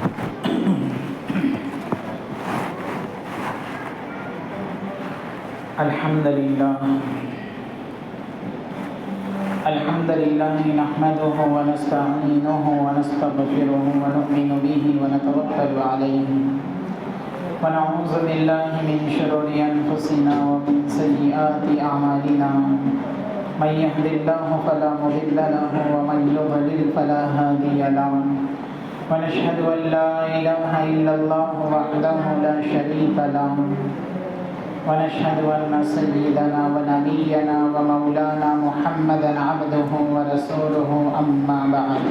الحمد لله نحمده ونستعينه ونستغفره ونؤمن به ونتوكل عليه ونعوذ بالله من شرور أنفسنا ومن سيئات أعمالنا من يهد الله فلا مضل له ومن يضلل فلا هادي له ونشهد أن لا إله إلا الله وحده لا شريك له ونشهد أن سيدنا ونبينا ومولانا محمدا عبده ورسوله أما بعد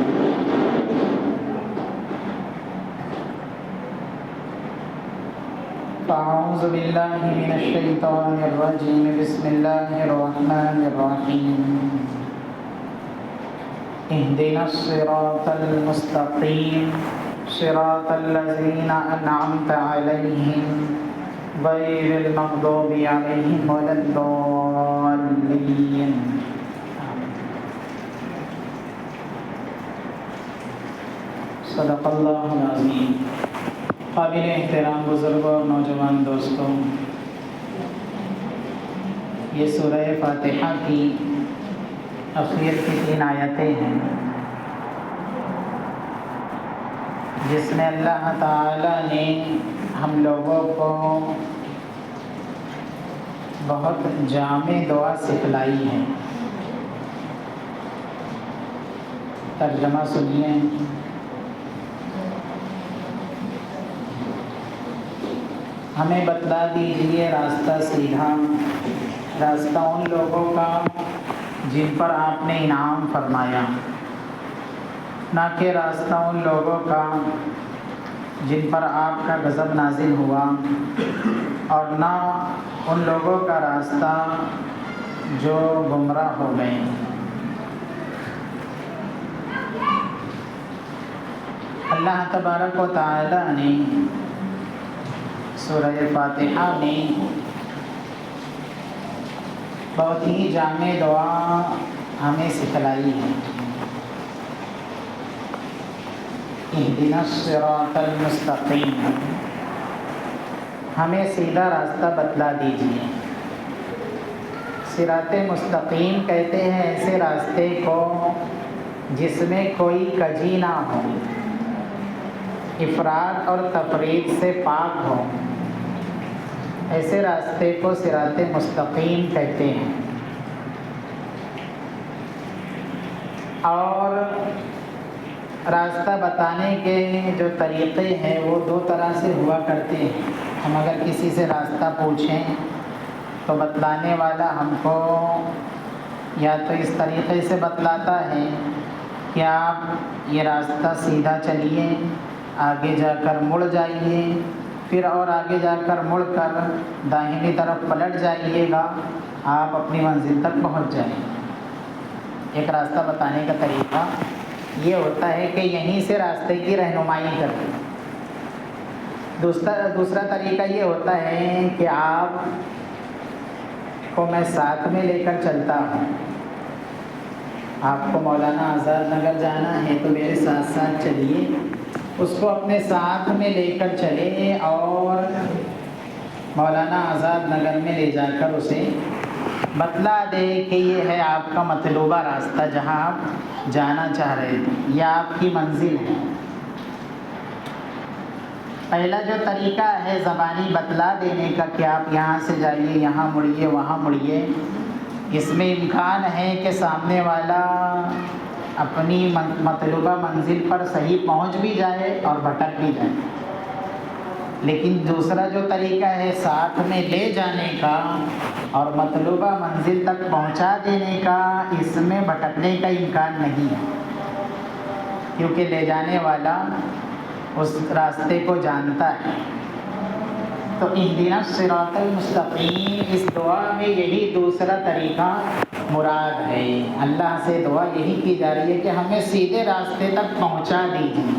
فأعوذ بالله من الشيطان الرجيم بسم الله الرحمن الرحيم اهدنا الصراط المستقيم صراط الذين أنعمت عليهم غير المغضوب عليهم ولا الضالين صدق اللہ العظیم۔ قابل احترام بزرگوں اور نوجوان دوستوں، یہ سورہ فاتحہ کی اخیر کی 3 آیتیں ہیں جس میں اللہ تعالی نے ہم لوگوں کو بہت جامع دعا سکھلائی ہے۔ ترجمہ سنیے۔ ہمیں بتلا دیجیے راستہ سیدھا، راستہ ان لوگوں کا جن پر آپ نے انعام فرمایا، نہ کہ راستہ ان لوگوں کا جن پر آپ کا غضب نازل ہوا، اور نہ ان لوگوں کا راستہ جو گمراہ ہو گئے۔ اللہ تبارک و تعالی نے سورہ فاتحہ میں بہت ہی جامع دعا ہمیں سکھلائی ہے۔ اہدنا الصراط المستقیم، ہمیں سیدھا راستہ بتلا دیجیے۔ صراط مستقیم کہتے ہیں ایسے راستے کو جس میں کوئی کجی نہ ہو، افراط اور تفریط سے پاک ہو، ایسے راستے کو صراط مستقیم کہتے ہیں۔ اور راستہ بتانے کے جو طریقے ہیں وہ 2 طرح سے ہوا کرتے ہیں۔ ہم اگر کسی سے راستہ پوچھیں تو بتلانے والا ہم کو یا تو اس طریقے سے بتلاتا ہے کہ آپ یہ راستہ سیدھا چلیے، آگے جا کر مڑ جائیے، پھر اور آگے جا کر مڑ کر داہنی طرف پلٹ جائیے گا، آپ اپنی منزل تک پہنچ جائیں۔ ایک راستہ بتانے کا طریقہ یہ ہوتا ہے کہ یہیں سے راستے کی رہنمائی کریں۔ دوسرا طریقہ یہ ہوتا ہے کہ آپ کو میں ساتھ میں لے کر چلتا ہوں۔ آپ کو مولانا آزاد نگر جانا ہے تو میرے ساتھ ساتھ چلیے، اس کو اپنے ساتھ میں لے کر چلے اور مولانا آزاد نگر میں لے جا کر اسے بتلا دے کہ یہ ہے آپ کا مطلوبہ راستہ، جہاں آپ جانا چاہ رہے تھے، یہ آپ کی منزل ہے۔ پہلا جو طریقہ ہے زبانی بتلا دینے کا کہ آپ یہاں سے جائیے، یہاں مڑیے، وہاں مڑیے، اس میں امکان ہے کہ سامنے والا اپنی مطلوبہ منزل پر صحیح پہنچ بھی جائے اور بھٹک بھی جائے۔ لیکن دوسرا جو طریقہ ہے ساتھ میں لے جانے کا اور مطلوبہ منزل تک پہنچا دینے کا، اس میں بھٹکنے کا امکان نہیں ہے، کیونکہ لے جانے والا اس راستے کو جانتا ہے۔ تو اہدنا الصراط المستقیم، اس دعا میں یہی دوسرا طریقہ مراد ہے۔ اللہ سے دعا یہی کی جا رہی ہے کہ ہمیں سیدھے راستے تک پہنچا دیجیے۔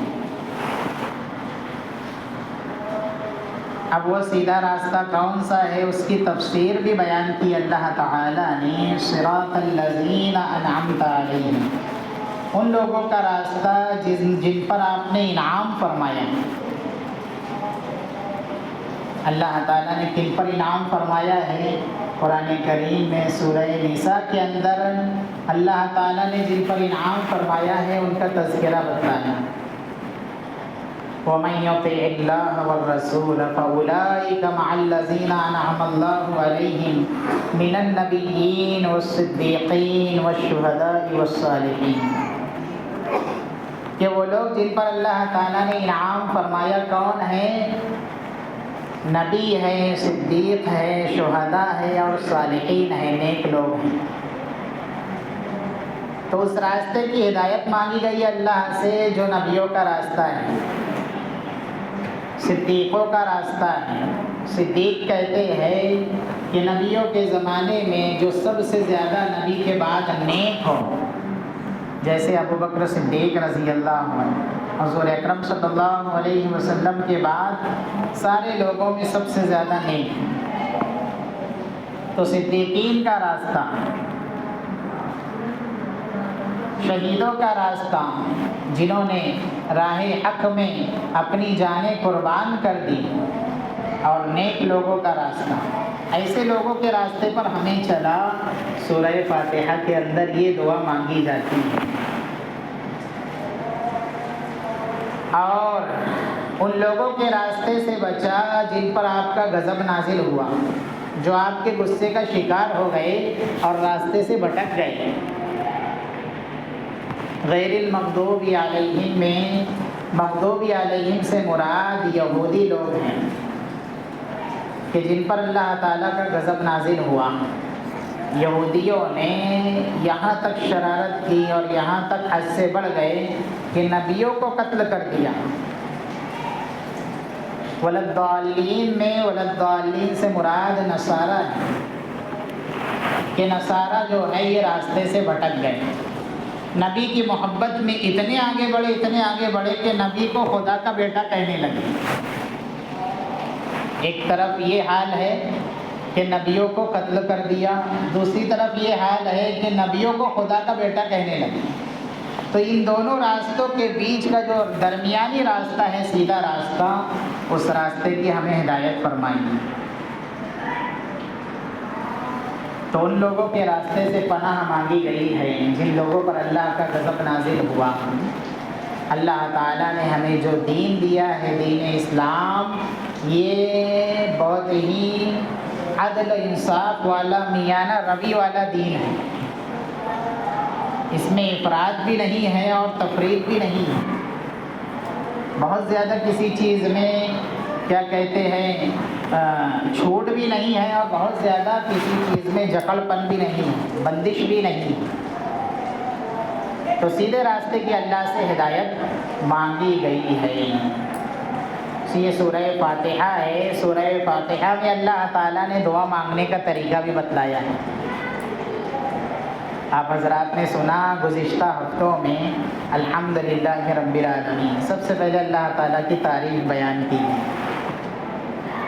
اب وہ سیدھا راستہ کون سا ہے اس کی تفسیر بھی بیان کی اللہ تعالی نے۔ صراط الذین انعمت علیہم، ان لوگوں کا راستہ جن پر آپ نے انعام فرمایا۔ اللہ تعالیٰ نے کن پر انعام فرمایا ہے؟ قرآن کریم میں سورہ نساء کے اندر اللہ تعالیٰ نے جن پر انعام فرمایا ہے ان کا تذکرہ بتایا۔ وَمَن يُطِعِ اللَّهَ وَالرَّسُولَ فَأُولَٰئِكَ مَعَ الَّذِينَ أَنْعَمَ اللَّهُ عَلَيْهِم مِّنَ النَّبِيِّينَ وَالصِّدِّيقِينَ وَالشُّهَدَاءِ وَالصَّالِحِينَ، کہ وہ لوگ جن پر اللہ تعالیٰ نے انعام فرمایا کون ہیں؟ نبی ہے، صدیق ہے، شہداء ہے اور صالحین ہیں، نیک لوگ ہیں۔ تو اس راستے کی ہدایت مانگی گئی اللہ سے جو نبیوں کا راستہ ہے، صدیقوں کا راستہ ہے۔ صدیق کہتے ہیں کہ نبیوں کے زمانے میں جو سب سے زیادہ نبی کے بعد نیک ہو، جیسے ابو بکر صدیق رضی اللہ عنہ، حضور اکرم صلی اللہ علیہ وسلم کے بعد سارے لوگوں میں سب سے زیادہ نیک ہیں۔ تو صدیقین کا راستہ، شہیدوں کا راستہ، جنہوں نے راہ حق میں اپنی جانیں قربان کر دی، اور نیک لوگوں کا راستہ، ایسے لوگوں کے راستے پر ہمیں چلا۔ سورہ فاتحہ کے اندر یہ دعا مانگی جاتی ہے، اور ان لوگوں کے راستے سے بچا جن پر آپ کا غضب نازل ہوا، جو آپ کے غصے کا شکار ہو گئے اور راستے سے بھٹک گئے۔ غیر المغضوب علیہم میں مغضوب علیہم سے مراد یہودی لوگ ہیں کہ جن پر اللہ تعالیٰ کا غضب نازل ہوا۔ یہودیوں نے یہاں تک شرارت کی اور یہاں تک حد سے بڑھ گئے کہ نبیوں کو قتل کر دیا۔ ولدالین میں ولدالین سے مراد نصارہ ہے کہ نصارہ جو ہے یہ راستے سے بھٹک گئے، نبی کی محبت میں اتنے آگے بڑھے کہ نبی کو خدا کا بیٹا کہنے لگے۔ ایک طرف یہ حال ہے کہ نبیوں کو قتل کر دیا، دوسری طرف یہ حال ہے کہ نبیوں کو خدا کا بیٹا کہنے لگے۔ تو ان دونوں راستوں کے بیچ کا جو درمیانی راستہ ہے، سیدھا راستہ، اس راستے کی ہمیں ہدایت فرمائی۔ تو ان لوگوں کے راستے سے پناہ مانگی گئی ہے جن لوگوں پر اللہ کا غضب نازل ہوا۔ اللہ تعالیٰ نے ہمیں جو دین دیا ہے، دین اسلام، یہ بہت ہی عدل و انصاف والا، میانہ روی والا دین ہے۔ اس میں افراط بھی نہیں ہے اور تفریط بھی نہیں ہے۔ بہت زیادہ کسی چیز میں کیا کہتے ہیں چھوٹ بھی نہیں ہے، اور بہت زیادہ کسی چیز میں جکڑ پن بھی نہیں ہے، بندش بھی نہیں ہے۔ تو سیدھے راستے کی اللہ سے ہدایت مانگی گئی ہے۔ یہ سورہ فاتحہ ہے۔ سورہ فاتحہ میں اللہ تعالیٰ نے دعا مانگنے کا طریقہ بھی بتلایا ہے۔ آپ حضرات نے سنا گزشتہ ہفتوں میں الحمدللہ رب العالمین، سب سے پہلے اللہ تعالیٰ کی تعریف بیان کی ہے۔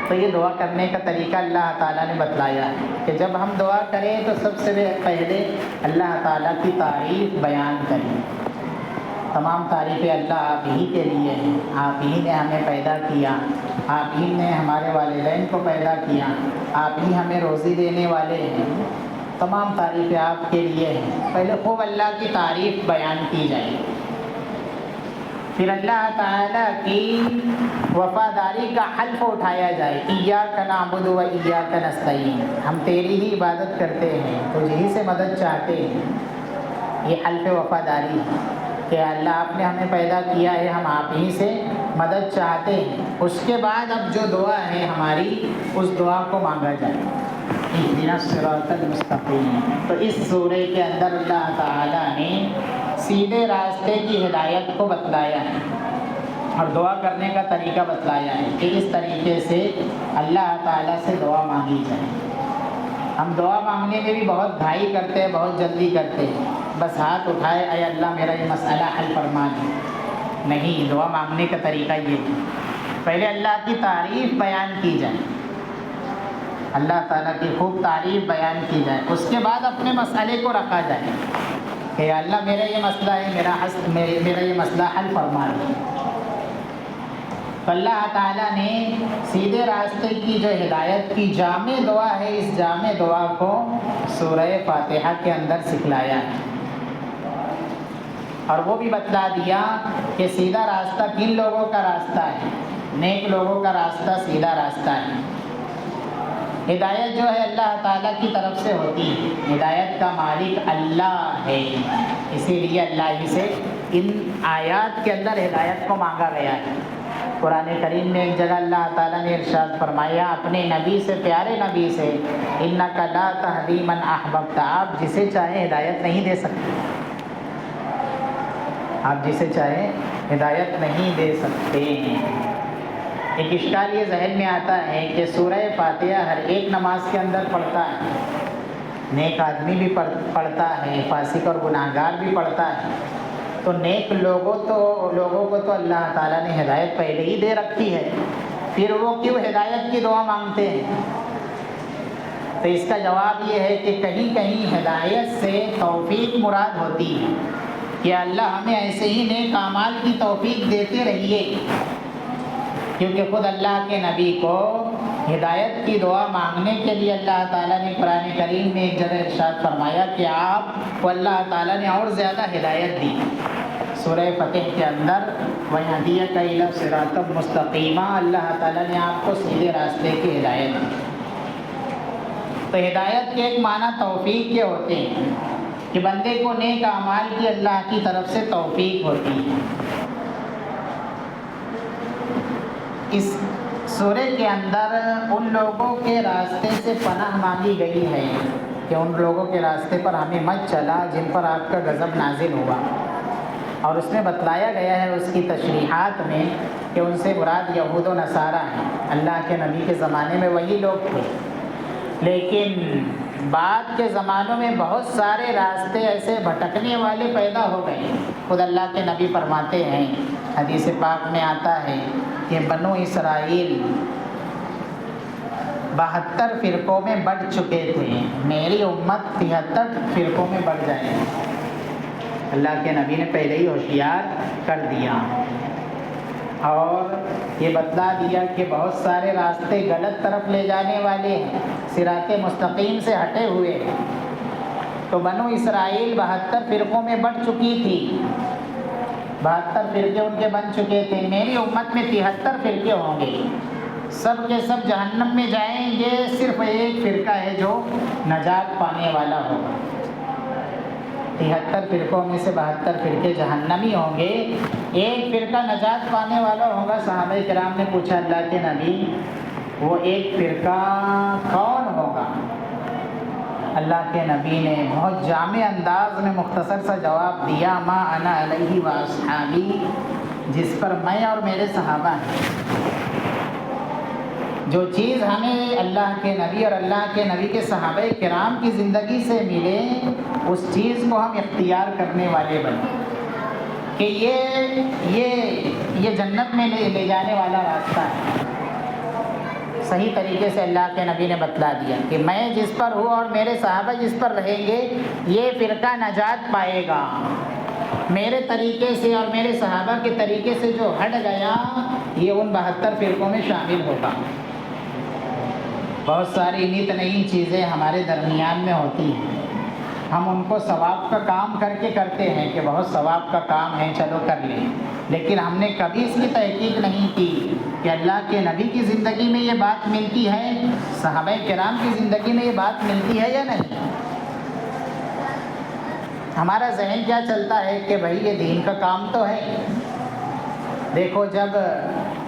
تو یہ دعا کرنے کا طریقہ اللہ تعالیٰ نے بتلایا ہے کہ جب ہم دعا کریں تو سب سے پہلے اللہ تعالیٰ کی تعریف بیان کریں۔ تمام تعریفیں اللہ آپ ہی کے لیے ہیں۔ آپ ہی نے ہمیں پیدا کیا، آپ ہی نے ہمارے والدین کو پیدا کیا، آپ ہی ہمیں روزی دینے والے ہیں۔ تمام تعریفیں آپ کے لیے ہیں۔ پہلے خوب اللہ کی تعریف بیان کی جائے، پھر اللہ تعالیٰ کی وفاداری کا حلف اٹھایا جائے۔ ایاک نعبد و ایاک نستعین، ہم تیری ہی عبادت کرتے ہیں، تجھ ہی سے مدد چاہتے ہیں۔ یہ حلف وفاداری ہے کہ اللہ آپ نے ہمیں پیدا کیا ہے، ہم آپ ہی سے مدد چاہتے ہیں۔ اس کے بعد اب جو دعا ہے ہماری، اس دعا کو مانگا جائے، اہدنا الصراط المستقیم۔ تو اس سورے کے اندر اللہ تعالیٰ نے سیدھے راستے کی ہدایت کو بتلایا ہے اور دعا کرنے کا طریقہ بتلایا ہے کہ اس طریقے سے اللہ تعالیٰ سے دعا مانگی جائے۔ ہم دعا مانگنے میں بھی بہت گھائی کرتے ہیں، بہت جلدی کرتے ہیں، بس ہاتھ اٹھائے اے اللہ میرا یہ مسئلہ حل فرما دے۔ نہیں، دعا مانگنے کا طریقہ یہ ہے، پہلے اللہ کی تعریف بیان کی جائے، اللہ تعالیٰ کی خوب تعریف بیان کی جائے، اس کے بعد اپنے مسئلے کو رکھا جائے کہ یا اللہ میرا یہ مسئلہ ہے، میرا یہ مسئلہ حل فرما دے۔ تو اللہ تعالیٰ نے سیدھے راستے کی جو ہدایت کی جامع دعا ہے، اس جامع دعا کو سورہ فاتحہ کے اندر سکھلایا ہے، اور وہ بھی بتلا دیا کہ سیدھا راستہ کن لوگوں کا راستہ ہے۔ نیک لوگوں کا راستہ سیدھا راستہ ہے۔ ہدایت جو ہے اللہ تعالیٰ کی طرف سے ہوتی ہے، ہدایت کا مالک اللہ ہے، اسی لیے اللہ ہی سے ان آیات کے اندر ہدایت کو مانگا گیا ہے۔ قرآن کریم میں ایک جگہ اللہ تعالیٰ نے ارشاد فرمایا اپنے نبی سے، پیارے نبی سے، اِنَّکَ لَا تَهْدِی مَنْ أَحْبَبْتَ، آپ جسے چاہے ہدایت نہیں دے سکتے، آپ جسے چاہے ہدایت نہیں دے سکتے۔ ایک اشکال یہ ذہن میں آتا ہے کہ سورہ فاتحہ ہر ایک نماز کے اندر پڑھتا ہے، نیک آدمی بھی پڑھتا ہے، فاسق اور گناہ گار بھی پڑھتا ہے، تو نیک لوگوں کو تو اللہ تعالیٰ نے ہدایت پہلے ہی دے رکھی ہے، پھر وہ کیوں ہدایت کی دعا مانگتے ہیں؟ تو اس کا جواب یہ ہے کہ کہیں کہیں ہدایت سے توفیق مراد ہوتی ہے کہ اللہ ہمیں ایسے ہی نیک اعمال کی توفیق دیتے رہیے، کیونکہ خود اللہ کے نبی کو ہدایت کی دعا مانگنے کے لیے اللہ تعالیٰ نے قرآن کریم میں ایک جگہ ارشاد فرمایا کہ آپ کو اللہ تعالیٰ نے اور زیادہ ہدایت دی۔ سورہ فتح کے اندر وَيَهْدِيَكَ إِلَىٰ صِرَاطٍ مُسْتَقِيمًا، اللہ تعالیٰ نے آپ کو سیدھے راستے کی ہدایت دی۔ تو ہدایت کے ایک معنی توفیق کے ہوتے ہیں کہ بندے کو نیک اعمال کی اللہ کی طرف سے توفیق ہوتی ہے۔ اس سورے کے اندر ان لوگوں کے راستے سے پناہ مانگی گئی ہے کہ ان لوگوں کے راستے پر ہمیں مت چلا جن پر آپ کا غضب نازل ہوا، اور اس میں بتلایا گیا ہے اس کی تشریحات میں کہ ان سے مراد یہود و نصارہ ہیں۔ اللہ کے نبی کے زمانے میں وہی لوگ تھے، لیکن بعد کے زمانوں میں بہت سارے راستے ایسے بھٹکنے والے پیدا ہو گئے۔ خود اللہ کے نبی فرماتے ہیں، حدیث پاک میں آتا ہے کہ بنو اسرائیل 72 فرقوں میں بٹ چکے تھے، میری امت 73 فرقوں میں بٹ جائے گی۔ اللہ کے نبی نے پہلے ہی ہوشیار کر دیا اور یہ بتلا دیا کہ بہت سارے راستے غلط طرف لے جانے والے ہیں، صراط مستقیم سے ہٹے ہوئے ہیں۔ تو بنو اسرائیل 72 فرقوں میں بٹ چکی تھی، 72 فرقے ان کے بن چکے تھے۔ میری امت میں 73 فرقے ہوں گے، سب کے سب جہنم میں جائیں گے، صرف ایک فرقہ ہے جو نجات پانے والا ہوگا۔ 73 فرقوں میں سے 72 فرقے جہنمی ہوں گے، ایک فرقہ نجات پانے والا ہوگا۔ صحابہ کرام نے پوچھا اللہ کے نبی وہ ایک فرقہ کون ہوگا؟ اللہ کے نبی نے بہت جامع انداز میں مختصر سا جواب دیا، ما انا علیہ و اصحابی، جس پر میں اور میرے صحابہ ہیں۔ جو چیز ہمیں اللہ کے نبی اور اللہ کے نبی کے صحابہ کرام کی زندگی سے ملے، اس چیز کو ہم اختیار کرنے والے بنیں کہ یہ جنت میں لے جانے والا راستہ ہے۔ صحیح طریقے سے اللہ کے نبی نے بتلا دیا کہ میں جس پر ہوں اور میرے صحابہ جس پر رہیں گے، یہ فرقہ نجات پائے گا۔ میرے طریقے سے اور میرے صحابہ کے طریقے سے جو ہٹ گیا، یہ ان 72 فرقوں میں شامل ہوگا۔ بہت ساری نت نئی چیزیں ہمارے درمیان میں ہوتی ہیں، ہم ان کو ثواب کا کام کر کے کرتے ہیں کہ بہت ثواب کا کام ہے چلو کر لیں، لیکن ہم نے کبھی اس کی تحقیق نہیں کی کہ اللہ کے نبی کی زندگی میں یہ بات ملتی ہے، صحابہ کرام کی زندگی میں یہ بات ملتی ہے یا نہیں۔ ہمارا ذہن کیا چلتا ہے کہ بھائی یہ دین کا کام تو ہے۔ دیکھو جب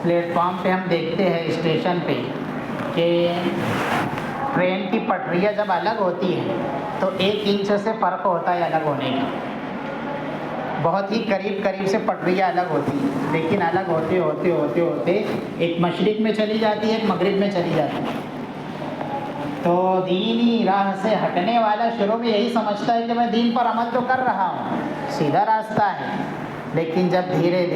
پلیٹ فارم پہ ہم دیکھتے ہیں اسٹیشن پہ کہ ٹرین کی پٹریاں جب الگ ہوتی ہیں تو 1 انچ سے فرق ہوتا ہے الگ ہونے کا، بہت ہی قریب سے پٹریاں الگ ہوتی ہیں، لیکن الگ ہوتے ہوتے ہوتے ہوتے ایک مشرق میں چلی جاتی ہے، ایک مغرب میں چلی جاتی ہے۔ تو دینی راہ سے ہٹنے والا شروع میں یہی سمجھتا ہے کہ میں دین پر عمل تو کر رہا ہوں، سیدھا راستہ ہے، لیکن جب دھیرے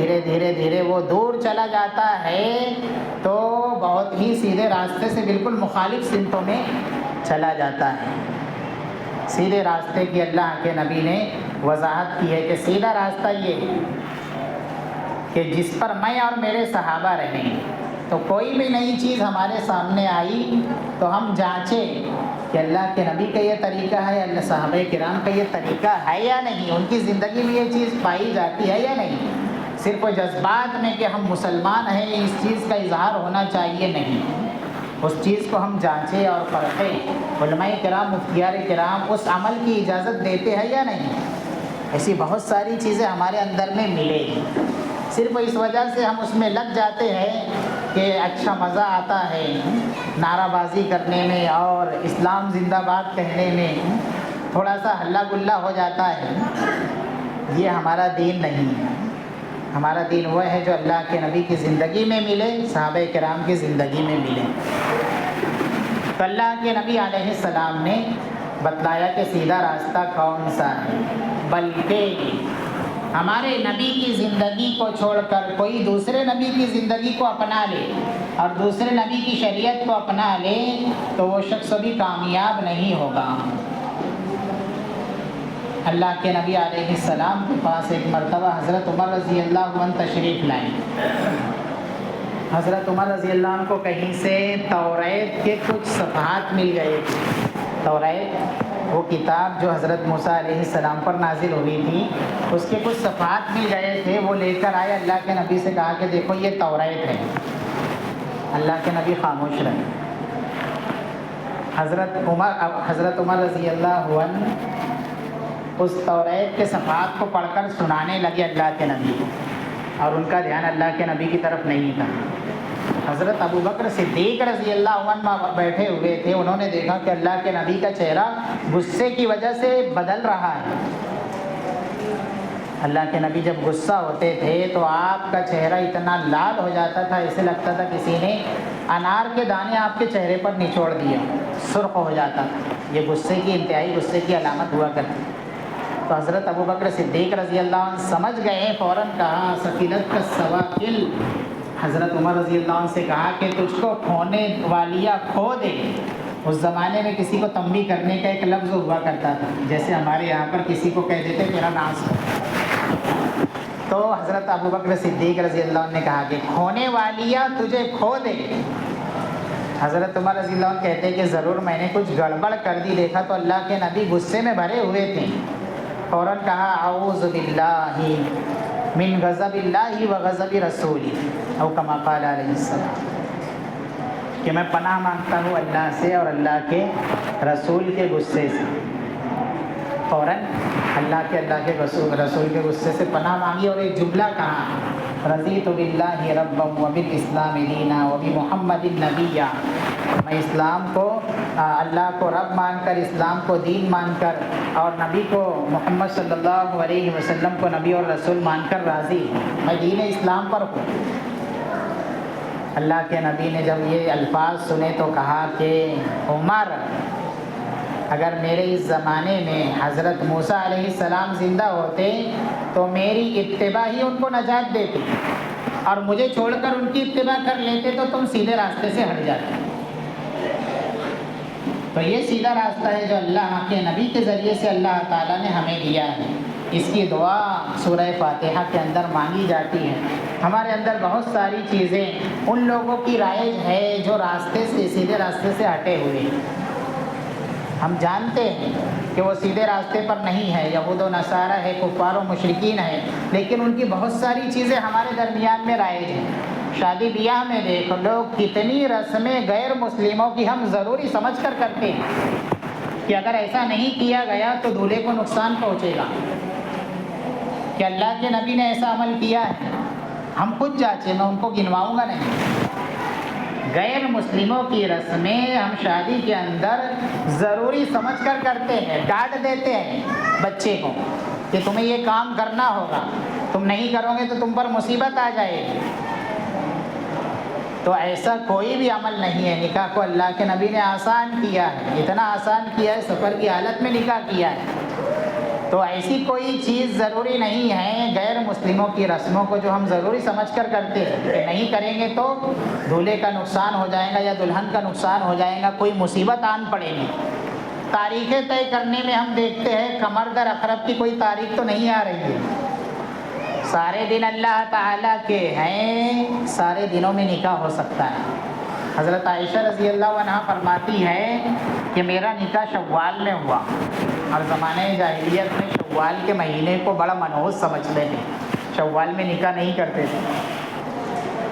دھیرے وہ دور چلا جاتا ہے تو بہت ہی سیدھے راستے سے بالکل مخالف سمتوں میں چلا جاتا ہے۔ سیدھے راستے کی اللہ کے نبی نے وضاحت کی ہے کہ سیدھا راستہ یہ کہ جس پر میں اور میرے صحابہ رہیں، تو کوئی بھی نئی چیز ہمارے سامنے آئی تو ہم جانچیں کہ اللہ کے نبی کا یہ طریقہ ہے، اللہ صحابہ کرام کا یہ طریقہ ہے یا نہیں، ان کی زندگی میں یہ چیز پائی جاتی ہے یا نہیں۔ صرف جذبات میں کہ ہم مسلمان ہیں اس چیز کا اظہار ہونا چاہیے نہیں، اس چیز کو ہم جانچیں اور پرکھیں۔ علماء کرام، مفتیان کرام اس عمل کی اجازت دیتے ہیں یا نہیں؟ ایسی بہت ساری چیزیں ہمارے اندر میں ملے گی، صرف اس وجہ سے ہم اس میں لگ جاتے ہیں کہ اچھا مزہ آتا ہے نعرہ بازی کرنے میں اور اسلام زندہ باد کہنے میں، تھوڑا سا ہلا گلا ہو جاتا ہے۔ یہ ہمارا دین نہیں ہے۔ ہمارا دین وہ ہے جو اللہ کے نبی کی زندگی میں ملے، صحابہ کرام کی زندگی میں ملے۔ تو اللہ کے نبی علیہ السلام نے بتلایا کہ سیدھا راستہ کون سا ہے، بلکہ ہمارے نبی کی زندگی کو چھوڑ کر کوئی دوسرے نبی کی زندگی کو اپنا لے اور دوسرے نبی کی شریعت کو اپنا لے تو وہ شخص بھی کامیاب نہیں ہوگا۔ اللہ کے نبی علیہ السلام کے پاس ایک مرتبہ حضرت عمر رضی اللہ عنہ تشریف لائے۔ حضرت عمر رضی اللہ عنہ کو کہیں سے توریت کے کچھ صفحات مل گئے تھے۔ توریت وہ کتاب جو حضرت موسیٰ علیہ السلام پر نازل ہوئی تھی، اس کے کچھ صفحات مل گئے تھے، وہ لے کر آئے، اللہ کے نبی سے کہا کہ دیکھو یہ توریت ہے۔ اللہ کے نبی خاموش رہے۔ حضرت عمر رضی اللہ عنہ اس توریت کے صفحات کو پڑھ کر سنانے لگے اللہ کے نبی کو، اور ان کا دھیان اللہ کے نبی کی طرف نہیں تھا۔ حضرت ابو بکر صدیق رضی اللہ عنہ بیٹھے ہوئے تھے، انہوں نے دیکھا کہ اللہ کے نبی کا چہرہ غصے کی وجہ سے بدل رہا ہے۔ اللہ کے نبی جب غصہ ہوتے تھے تو آپ کا چہرہ اتنا لال ہو جاتا تھا، ایسے لگتا تھا کسی نے انار کے دانے آپ کے چہرے پر نچوڑ دیا، سرخ ہو جاتا تھا۔ یہ غصے کی انتہائی غصے کی علامت ہوا کرتی۔ تو حضرت ابو بکر صدیق رضی اللہ عنہ سمجھ گئے، فوراً کہا سکینت کا سواکل، حضرت عمر رضی اللہ عنہ سے کہا کہ تجھ کو کھونے والیا کھو دے۔ اس زمانے میں کسی کو تنبیہ کرنے کا ایک لفظ ہوا کرتا تھا، جیسے ہمارے یہاں پر کسی کو کہہ دیتے میرا ناس ہو۔ تو حضرت ابو بکر صدیق رضی اللہ عنہ نے کہا کہ کھونے والیا تجھے کھو دے۔ حضرت عمر رضی اللہ عنہ کہتے کہ ضرور میں نے کچھ گڑبڑ کر دی، دیکھا تو اللہ کے نبی غصے میں بھرے ہوئے تھے۔ فوراً کہا اعوذ باللہ من غضب اللہ و غضب رسولی، او کما قال علیہ السلام، کہ میں پناہ مانگتا ہوں اللہ سے اور اللہ کے رسول کے غصے سے۔ فوراً اللہ کے رسول کے غصے سے پناہ مانگی اور ایک جملہ کہا رضیت باللہ ربا وبالاسلام دینا وبمحمد نبیا، میں اسلام کو اللہ کو رب مان کر، اسلام کو دین مان کر اور نبی کو محمد صلی اللہ علیہ وسلم کو نبی اور رسول مان کر راضی ہوں، میں دین اسلام پر ہوں۔ اللہ کے نبی نے جب یہ الفاظ سنے تو کہا کہ عمر، اگر میرے اس زمانے میں حضرت موسیٰ علیہ السلام زندہ ہوتے تو میری اتباع ہی ان کو نجات دیتی، اور مجھے چھوڑ کر ان کی اتباع کر لیتے تو تم سیدھے راستے سے ہٹ جاتے۔ تو یہ سیدھا راستہ ہے جو اللہ کے نبی کے ذریعے سے اللہ تعالیٰ نے ہمیں دیا ہے۔ اس کی دعا سورہ فاتحہ کے اندر مانگی جاتی ہے۔ ہمارے اندر بہت ساری چیزیں ان لوگوں کی رائج ہے جو راستے سے، سیدھے راستے سے ہٹے ہوئے ہیں۔ ہم جانتے ہیں کہ وہ سیدھے راستے پر نہیں ہے، یہود و نصارہ ہے، کفار و مشرکین ہے، لیکن ان کی بہت ساری چیزیں ہمارے درمیان میں رائج ہیں۔ شادی بیاہ میں دیکھ لوگ کتنی رسمیں غیر مسلموں کی ہم ضروری سمجھ کر کرتے ہیں کہ اگر ایسا نہیں کیا گیا تو دولہے کو نقصان پہنچے گا، کہ اللہ کے نبی نے ایسا عمل کیا ہے۔ ہم خود جانچیں، میں ان کو گنواؤں گا نہیں۔ غیر مسلموں کی رسمیں ہم شادی کے اندر ضروری سمجھ کر کرتے ہیں، ڈانٹ دیتے ہیں بچے کو کہ تمہیں یہ کام کرنا ہوگا، تم نہیں کرو گے تو تم پر مصیبت آ جائے گی۔ تو ایسا کوئی بھی عمل نہیں ہے۔ نکاح کو اللہ کے نبی نے آسان کیا ہے، اتنا آسان کیا ہے، سفر کی حالت میں نکاح کیا ہے۔ تو ایسی کوئی چیز ضروری نہیں ہے غیر مسلموں کی رسموں کو جو ہم ضروری سمجھ کر کرتے ہیں کہ نہیں کریں گے تو دولہے کا نقصان ہو جائے گا یا دلہن کا نقصان ہو جائے گا، کوئی مصیبت آن پڑے گی۔ تاریخیں طے کرنے میں ہم دیکھتے ہیں قمر در اقرب کی کوئی تاریخ تو نہیں آ رہی ہے. سارے دن اللہ تعالیٰ کے ہیں، سارے دنوں میں نکاح ہو سکتا ہے. حضرت عائشہ رضی اللہ عنہا فرماتی ہے کہ میرا نکاح شوال میں ہوا، اور زمانہ جاہلیت میں شوال کے مہینے کو بڑا منحوس سمجھتے تھے، شوال میں نکاح نہیں کرتے تھے.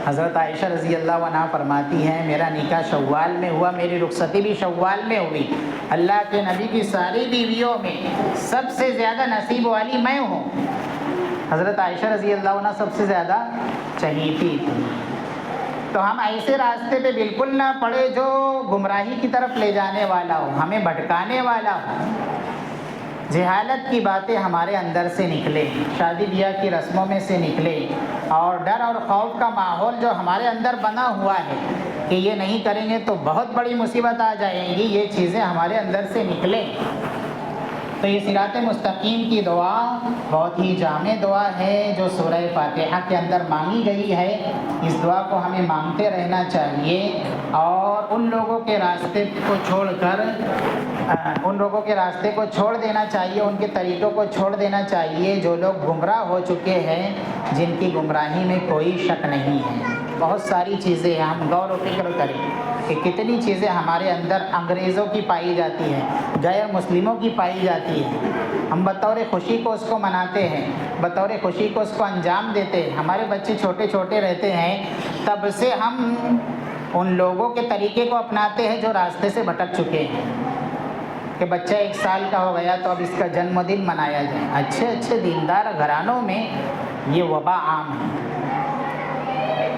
حضرت عائشہ رضی اللہ عنہا فرماتی ہیں میرا نکاح شوال میں ہوا، میری رخصتی بھی شوال میں ہوئی. اللہ کے نبی کی ساری بیویوں میں سب سے زیادہ نصیب والی میں ہوں. حضرت عائشہ رضی اللہ عنہ سب سے زیادہ چہیتی تھی. تو ہم ایسے راستے پہ بالکل نہ پڑے جو گمراہی کی طرف لے جانے والا ہو، ہمیں بھٹکانے والا ہو. جہالت کی باتیں ہمارے اندر سے نکلے، شادی بیاہ کی رسموں میں سے نکلے، اور ڈر اور خوف کا ماحول جو ہمارے اندر بنا ہوا ہے کہ یہ نہیں کریں گے تو بہت بڑی مصیبت آ جائیں گی، یہ چیزیں ہمارے اندر سے نکلیں. تو یہ صراط مستقیم کی دعا بہت ہی جامع دعا ہے جو سورہ فاتحہ کے اندر مانگی گئی ہے. اس دعا کو ہمیں مانگتے رہنا چاہیے، اور ان لوگوں کے راستے کو چھوڑ دینا چاہیے، ان کے طریقوں کو چھوڑ دینا چاہیے جو لوگ گمراہ ہو چکے ہیں، جن کی گمراہی میں کوئی شک نہیں ہے. بہت ساری چیزیں ہیں، ہم غور و فکر کریں کہ کتنی چیزیں ہمارے اندر انگریزوں کی پائی جاتی ہیں، غیر مسلموں کی پائی جاتی ہے. ہم بطور خوشی کو اس کو مناتے ہیں، بطور خوشی کو اس کو انجام دیتے ہیں. ہمارے بچے چھوٹے چھوٹے رہتے ہیں، تب سے ہم ان لوگوں کے طریقے کو اپناتے ہیں جو راستے سے بھٹک چکے ہیں. کہ بچہ 1 سال کا ہو گیا تو اب اس کا جنم دن منایا جائے. اچھے دیندار گھرانوں میں یہ وبا عام ہے.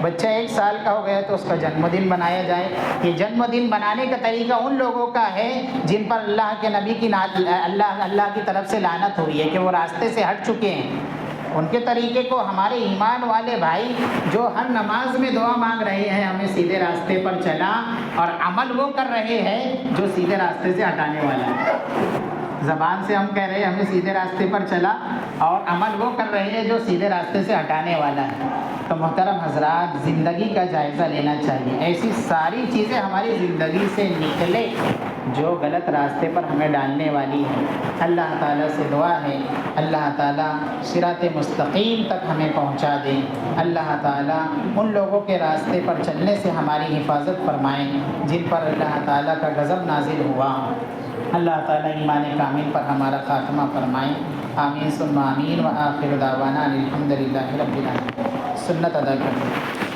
بچہ 1 سال کا ہو گیا تو اس کا جنم دن منایا جائے. یہ جنم دن منانے کا طریقہ ان لوگوں کا ہے جن پر اللہ کے نبی کی اللہ کی طرف سے لعنت ہوئی ہے کہ وہ راستے سے ہٹ چکے ہیں. ان کے طریقے کو ہمارے ایمان والے بھائی جو ہر نماز میں دعا مانگ رہے ہیں ہمیں سیدھے راستے پر چلا، اور عمل وہ کر رہے ہیں جو سیدھے راستے سے ہٹانے والا ہے. زبان سے ہم کہہ رہے ہیں ہمیں سیدھے راستے پر چلا، اور عمل وہ کر رہے ہیں جو سیدھے راستے سے ہٹانے والا ہے. تو محترم حضرات، زندگی کا جائزہ لینا چاہیے. ایسی ساری چیزیں ہماری زندگی سے نکلے جو غلط راستے پر ہمیں ڈالنے والی ہے. اللہ تعالیٰ سے دعا ہے اللہ تعالیٰ صراط مستقیم تک ہمیں پہنچا دیں. اللہ تعالیٰ ان لوگوں کے راستے پر چلنے سے ہماری حفاظت فرمائیں جن پر اللہ تعالیٰ کا غضب نازل ہوا. اللہ تعالیٰ ایمان کامل پر ہمارا خاتمہ فرمائیں. آمین ثم آمین. وآخر دعوانا الحمدللہ رب العالمین. سنت ادا کریں.